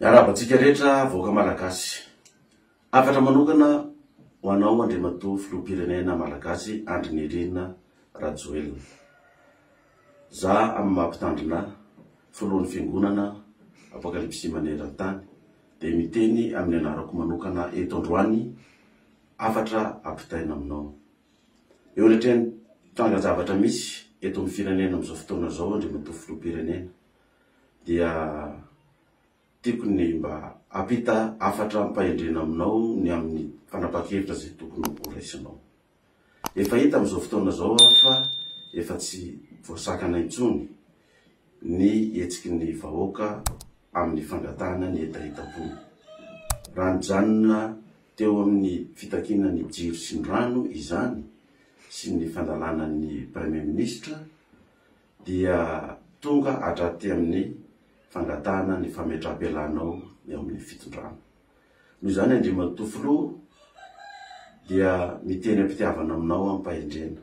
Miarabantsika rehetra voaka malagasy. Afatra manokana ho anao Andriamatoa filoham-pirenena malagasy Andry Nirina Rajoelina. Za amin'ny mampitandrina filohan'ny fiangonana Apokalipsy maneran-tany dia miteny amin'ny anarako manokana eto androany afatra ampitaina aminao. Eo letrany tanga zavatra misy eto amin'ny firenena amin'izao fotoana zao Andriamatoa filoham-pirenena dia tiako ny mba apita afatra ampahendrena aminao ny amin'ny fanapahan-kevitra zay tokony ho raisinao. Efa hita amin'izao fotoana zao fa efa tsy voasakana intsony ny hetsiky ny vahoaka amin'ny fangatahana ny hetaheta-po. Raha nijanona teo amin'ny fitakina ny jiro sy ny rano izany sy ny fandalana ny premier ministra dia tonga hatraty amin'ny fangatahana ny fametra-pialanao eo amin'ny fitondrana. Noho izany Andriamatoa filoha dia miteny am-pitiavana aminao ampahendrena.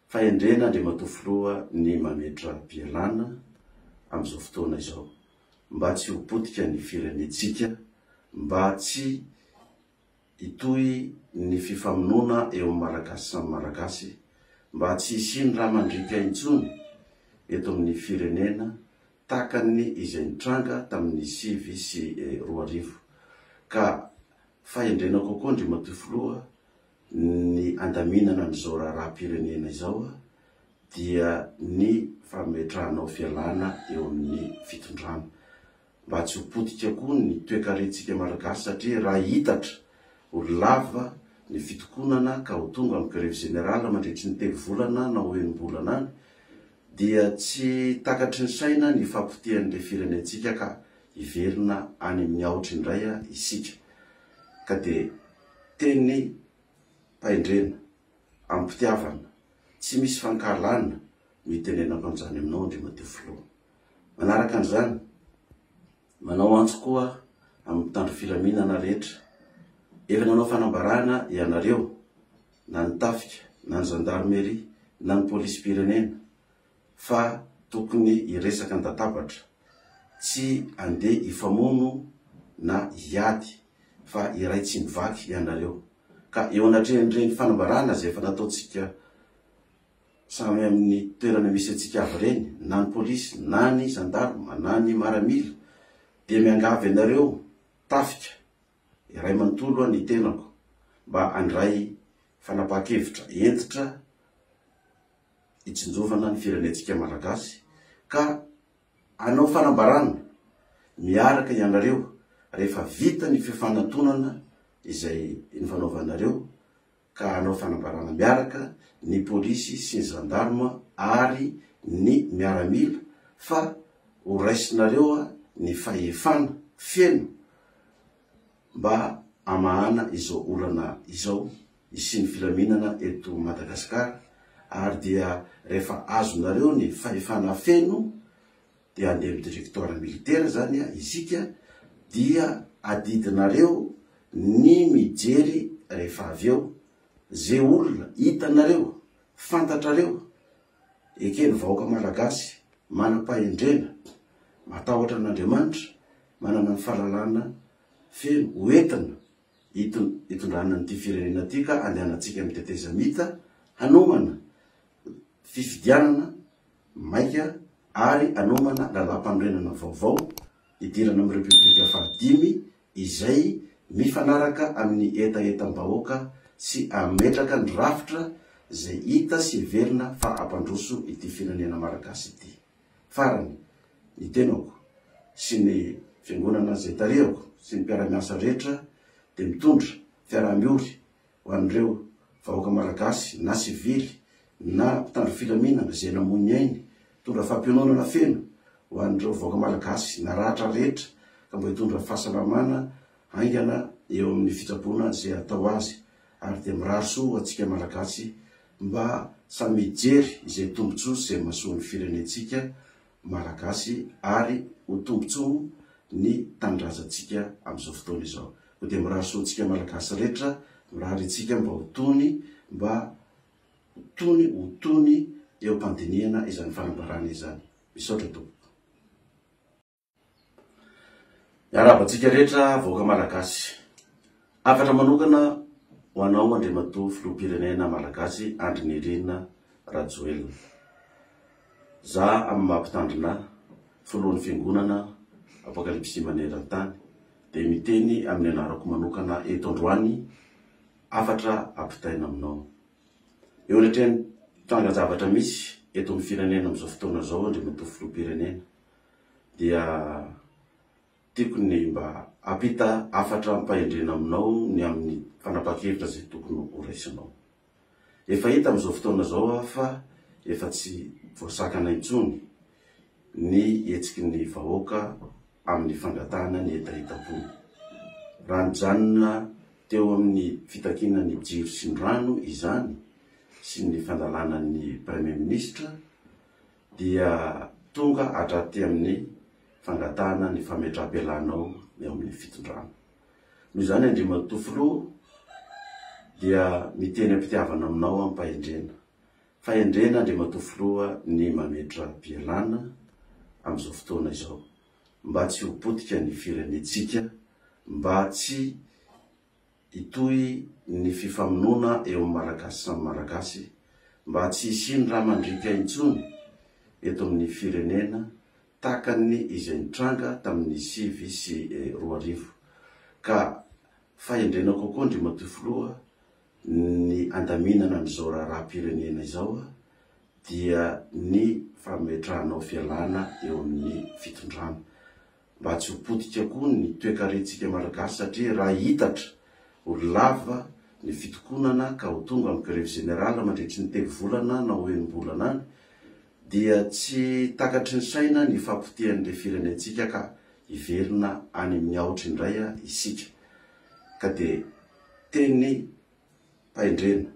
Fahendrena Andriamatoa filoha ny mametra-pialana amin'izao fotoana izao. Mba tsy ho potika ny firenetsika, mba tsy hitohy ny fifamonoana eo amin'ny malagasy samy malagasy, mba tsy hisiny raha mandrika intsony eto amin'ny firenena takany izay nitranga tamin'ny 9 sy 2000. Ka fahendrena kokoa Andriamatoa filoha ny andaminana n'izao raharaham-pirenena izao dia ny fametrahanao fialana eo amin'ny fitondrana. Mba tsy ho potika koa ny toe-karentsika malagasy satria raha hitatra ho lava ny fitokonana ka ho tonga amin'ny grève générale mandritry ny telo volana na ho enim-bolana any dia tsy takatry ny saina ny fampotihan'ilay firenetsika ka hiverina any amin'ny aotry indray isika. Ka dia teny fahendrena ampitiavana tsy misy fankahalana mitenenako an'izany aminao Andriamatoa filoha. Manaraka an'izany manao antso koa amin'ny mpitandro filaminana rehetra. Efa nanao fanambarana ianareo na ny tafika na ny gendarmerie na ny polisy-pirenena fa tokony hiresaka an-databatra, tsy andeha hifamono na hiady fa iray tsy mivaky ianareo. Ka eo anatrehan'ireny fanambarana zay efa nataontsika samy amin'ny toerana misy antsika avy reny, na ny polisy na ny gendarme na ny maramila, dia miangavy ianareo tafika iray manontolo ny tenako mba handray fanapahan-kevitra entitra hitsinjovana ny firenetsika malagasy ka anao fanambarana miaraka ianareo rehefa vita ny fifanantonana izay nifanaovanareo ka anao fanambarana miaraka ny polisy sy ny gendarme ary ny miaramila fa ho raisinareo ny fahefana feno mba amahana izao olana izao isiny filaminana eto Madagasikara, ary dia rehefa azonareo ny fahefana feno dia andeha amin'ny directoire militaire zany isika dia adidinareo ny mijery rehefa avy eo zay olona hitanareo fantatrareo ekeny vahoaka malagasy manam-pahendrena matahotra an'Andriamanitra manana ny fahalalana feno hoentina hitondrana n'ity firenena ty ka andehanantsika amin'ny teteza mita hanomana fifidianana maika ary hanomana lalam-panorenana vaovao hidirana amin'ny Repoblika fahadimy izay mifanaraka amin'ny etaetam-bahoaka sy ametraka ny rafitra zay hita sy verina fa ampandroso ity firenena malagasy ity. Farany ny tenako sy ny fiangonana zay tarehako sy ny mpiara-miasa rehetra dia mitondra fiaraha-miory ho an'ireo vahoaka malagasy na sivily na mpitandro filaminana zay namony ainy, mitondra fampiononana feno ho an'ireo vahoaka malagasy na rahatra rehetra ka mba hitondra fahasalamana haingana eo amin'ny fitsaboana zay atao azy, ary dia mirahaso atsika malagasy mba samy mijery izay tombotsoa zay mahasoa ny firenetsika malagasy ary ho tombotsoa ny tanindrazantsika amin'izao fotoana izao. Dia mirahaso atsika malagasy rehetra mirahary itsika mba ho tony eo am-pandinihana izany fanambarana izany. Misaotra tompoko. Miarabantsika rehetra vahoaka malagasy. Afatra manokana ho anao Andriamatoa filoham-pirenena malagasy Andry Nirina Rajoelina. Za amin'ny mampitandrina filohan'ny fiangonana Apokalipsy maneran-tany dia miteny amin'ny anarako manokana eto androany afatra ampitaina aminao. Eo anatrany tanga zavatra misy eto amin'ny firenena amin'izao fotoana zao Andriamatoa filoham-pirenena dia tiako ny mba apita afatra ampahendrena aminao ny amin'ny fanapahan-kevitra zay tokony ho raisinao. Efa hita amin'izao fotoana zao fa efa tsy voasakana intsony ny hetsiky ny vahoaka amin'ny fangatahana ny hetaheta-po. Raha nijanona teo amin'ny fitakina ny jiro sy ny rano izany sy ny fandalana ny premier ministra dia tonga hatraty amin'ny fangatahana ny fametra-pialanao eo amin'ny fitondrana. Noho izany Andriamatoa filoha dia miteny am-pitiavana aminao ampahendrena. Fahendrena Andriamatoa filoha ny mametra-pialana amin'izao fotoana izao. Mba tsy ho potika ny firenetsika, mba tsy hitohy ny fifamonoana eo amin'ny malagasy samy malagasy, mba tsy hisiny raha mandrika intsony eto amin'ny firenena takany izay nitranga tamin'ny 9 sy 2000. Ka fahendrena kokoa Andriamatoa filoha ny andaminana n'izao raharaham-pirenena izao dia ny fametrahanao fialana eo amin'ny fitondrana. Mba tsy ho potika koa ny toe-karentsika malagasy satria raha hitatra ho lava ny fitokonana ka ho tonga amin'ny grève générale mandritry ny telo-volana na ho enim-bolana any dia tsy takatry ny saina ny fampitihan'ilay firenetsika ka hiverina any amin'ny aotry indray isika. Ka dia teny fahendrena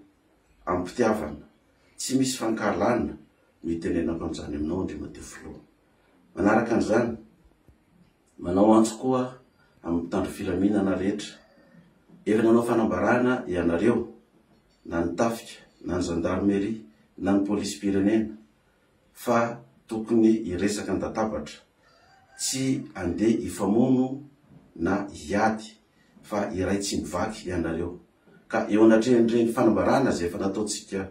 ampitiavana tsy misy fankahalana mitenenako an'izany aminao Andriamatoa filoha. Manaraka an'izany manao antso koa amin'ny tandro filaminana rehetra. Efa nanao fanambarana ianareo na ny tafika na ny gendarmerie na ny polisy-pirenena fa tokony hiresaka an-databatra, tsy andeha hifamono na hiady fa iray tsy mivaky ianareo. Ka eo anatrehan'ireny fanambarana zay efa nataontsika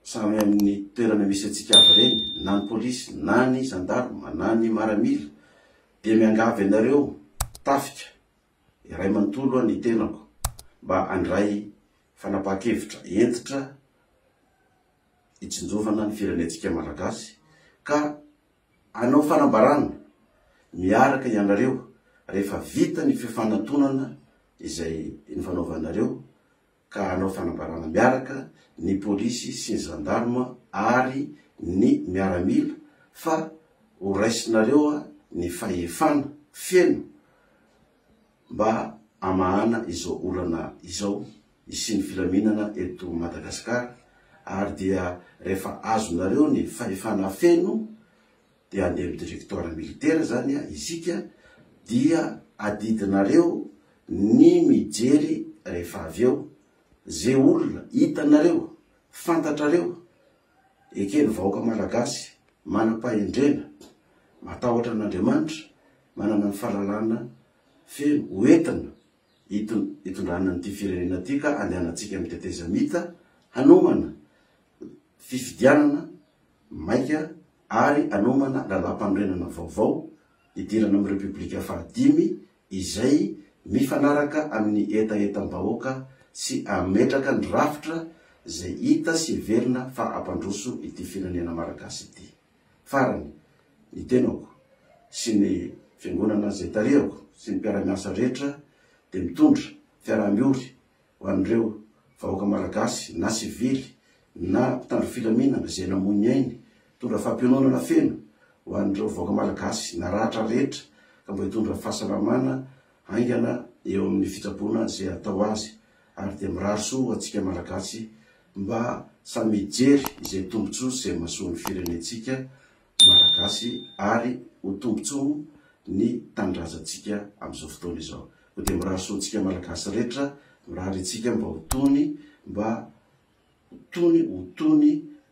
samy amin'ny toerana misy antsika avy reny, na ny polisy na ny gendarme na ny maramila, dia miangavy ianareo tafika iray manontolo ny tenako mba andray fanapahan-kevitra entitra hitsinjovana ny firenetsika malagasy ka anao fanambarana miaraka ianareo rehefa vita ny fifanantonana izay nifanaovanareo ka anao fanambarana miaraka ny polisy sy ny gendarme ary ny miaramila fa ho raisinareo ny fahefana feno mba amahana izao olana izao isy ny filaminana eto Madagasikara. Ary dia rehefa azonareo ny fahefana feno dia andeha amin'ny directoire militaire zany isika dia adidinareo ny mijery rehefa avy eo zay olona hitanareo fantatrareo ekeny vahoaka malagasy manam-pahendrena matahotra an'Andriamanitra manana ny fahalalana feno hoentina hitondrana n'ity firenena ty ka andehanantsika miteteza mita hanomana fifidianana maika ary anomana lalam-panorenana vaovao hidirana amin'ny Repoblika fahadimy izay mifanaraka amin'ny etaetam-bahoaka sy ametraka ny rafitra zay hita sy verina fa ampandroso ity firenena malagasy ity. Farany ny tenako sy ny fiangonana zay tarihako sy ny mpiara-miasa rehetra dia mitondra fiaraha-miory ho an'ireo vahoaka malagasy na sivily na mpitandro filaminana zay namony ainy tondra fampiononana feno ho an'ireo vahoaka malagasy na rahatra rehetra ka mba hitondra fahasalamana haingana eo amin'ny fitsapona zay atao azy. Ary dia miraharasoa atsika malagasy mba samy hijery izay tombotsoa zay mahasoa ny firenetsika malagasy ary ho tombotsoa ny tanindrazantsika amin'izao fotoana izao. Dia miraharasoa atsika malagasy rehetra mirahara itsika mba ho tony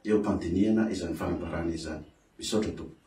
eo am-pandinihana izany fanambarana izany. Misaotra tompoko.